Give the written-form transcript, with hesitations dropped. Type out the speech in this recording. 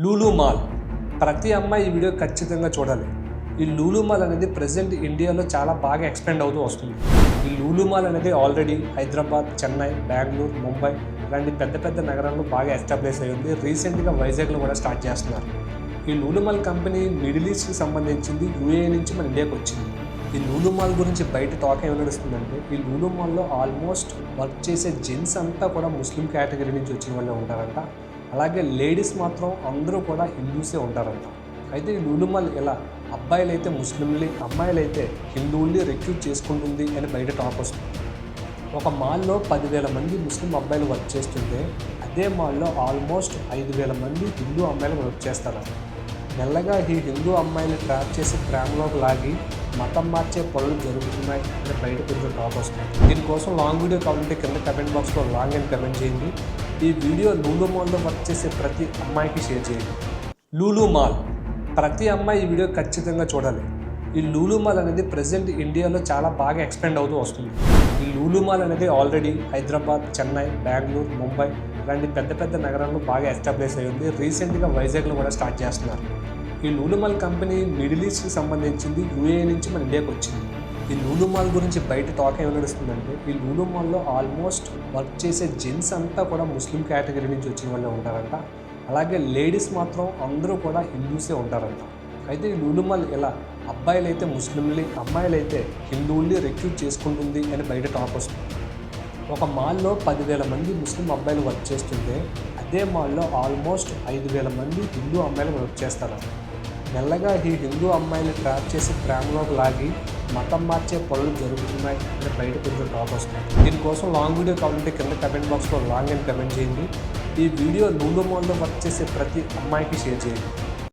Lulu mall ప్రతి అమ్మాయి ఈ వీడియో ఖచ్చితంగా చూడాలి. ఈ లూలు మాల్ అనేది ప్రజెంట్ ఇండియాలో చాలా బాగా ఎక్స్పెండ్ అవుతూ వస్తుంది. ఈ లూలు మాల్ అనేది ఆల్రెడీ హైదరాబాద్, చెన్నై, బెంగళూరు, ముంబై లాంటి పెద్ద పెద్ద నగరాల్లో బాగా ఎస్టాబ్లిష్ అయ్యి ఉంది. రీసెంట్గా వైజాగ్లో కూడా స్టార్ట్ చేస్తున్నారు. ఈ లూలు మాల్ కంపెనీ మిడిల్ ఈస్ట్కి సంబంధించింది, యూఏఈ నుంచి మన ఇండియాకి వచ్చింది. ఈ లూలు మాల్ గురించి బయట టాక్ ఏమి నడుస్తుందంటే, ఈ లూలు మాల్లో ఆల్మోస్ట్ వర్క్ చేసే జెంట్స్ అంతా కూడా ముస్లిం కేటగిరీ నుంచి వచ్చిన వాళ్ళే ఉంటారంట. అలాగే లేడీస్ మాత్రం అందరూ కూడా హిందూసే ఉంటారంట. అయితే ఈ లూలు మాల్ ఇలా అబ్బాయిలు అయితే ముస్లింలు, అమ్మాయిలు అయితే హిందువుల్ని రిక్రూట్ చేసుకుంటుంది అని బయట టాక్ వస్తుంది. ఒక మాల్లో 10,000 మంది ముస్లిం అబ్బాయిలు వర్క్ చేస్తుంటే, అదే మాల్లో ఆల్మోస్ట్ 5,000 మంది హిందూ అమ్మాయిలు వర్క్ చేస్తారు. మెల్లగా ఈ హిందూ అమ్మాయిలు ట్రాప్ చేసి ప్రేమలోకి లాగి మతం మార్చే పనులు జరుగుతున్నాయి అని బయట కొంచెం టాక్ వస్తుంది. దీనికోసం లాంగ్ వీడియో కావాలంటే కింద కమెంట్ బాక్స్లో లాంగ్ అని కమెంట్ చేయండి. ఈ వీడియో లూలు మాల్లో వర్క్ చేసే ప్రతి అమ్మాయికి షేర్ చేయండి. లూలు మాల్ ప్రతి అమ్మాయి ఈ వీడియో ఖచ్చితంగా చూడాలి. ఈ లూలు మాల్ అనేది ప్రజెంట్ ఇండియాలో చాలా బాగా ఎక్స్పెండ్ అవుతూ వస్తుంది. ఈ లూలు మాల్ అనేది ఆల్రెడీ హైదరాబాద్, చెన్నై, బెంగళూరు, ముంబై లాంటి పెద్ద పెద్ద నగరాల్లో బాగా ఎస్టాబ్లిష్ అయ్యి ఉంది. రీసెంట్గా వైజాగ్లో కూడా స్టార్ట్ చేస్తున్నారు. ఈ లూలు మాల్ కంపెనీ మిడిల్ ఈస్ట్కి సంబంధించింది, యూఏఈ నుంచి మన ఇండియాకి వచ్చింది. ఈ లూలు మాల్ గురించి బయట టాక్ ఏమి నడుస్తుందంటే, ఈ లూలు మాల్లో ఆల్మోస్ట్ వర్క్ చేసే జెంట్స్ అంతా కూడా ముస్లిం కేటగిరీ నుంచి వచ్చిన వాళ్ళే ఉంటారంట. అలాగే లేడీస్ మాత్రం అందరూ కూడా హిందూసే ఉంటారంట. అయితే ఈ లూలు మాల్ ఇలా అబ్బాయిలు అయితే ముస్లింలు, అమ్మాయిలు అయితే హిందువుల్ని రిక్రూట్ చేసుకుంటుంది అని బయట టాక్ వస్తుంది. ఒక మాల్లో 10,000 మంది ముస్లిం అబ్బాయిలు వర్క్ చేస్తుంటే, అదే మాల్లో ఆల్మోస్ట్ 5,000 మంది హిందూ అమ్మాయిలు వర్క్ చేస్తారు. మెల్లగా ఈ హిందూ అమ్మాయిలు ట్రాప్ చేసి ప్రేమలోకి లాగి మతం మార్చే పనులు జరుగుతున్నాయి అని బయట కొంచెం టాక్ వస్తుంది. దీనికోసం లాంగ్ వీడియో కావాలంటే కింద కమెంట్ బాక్స్లో లాంగ్ అని కమెంట్ చేయండి. ఈ వీడియో లూలు మాల్లో వర్క్ చేసే ప్రతి అమ్మాయికి షేర్ చేయండి.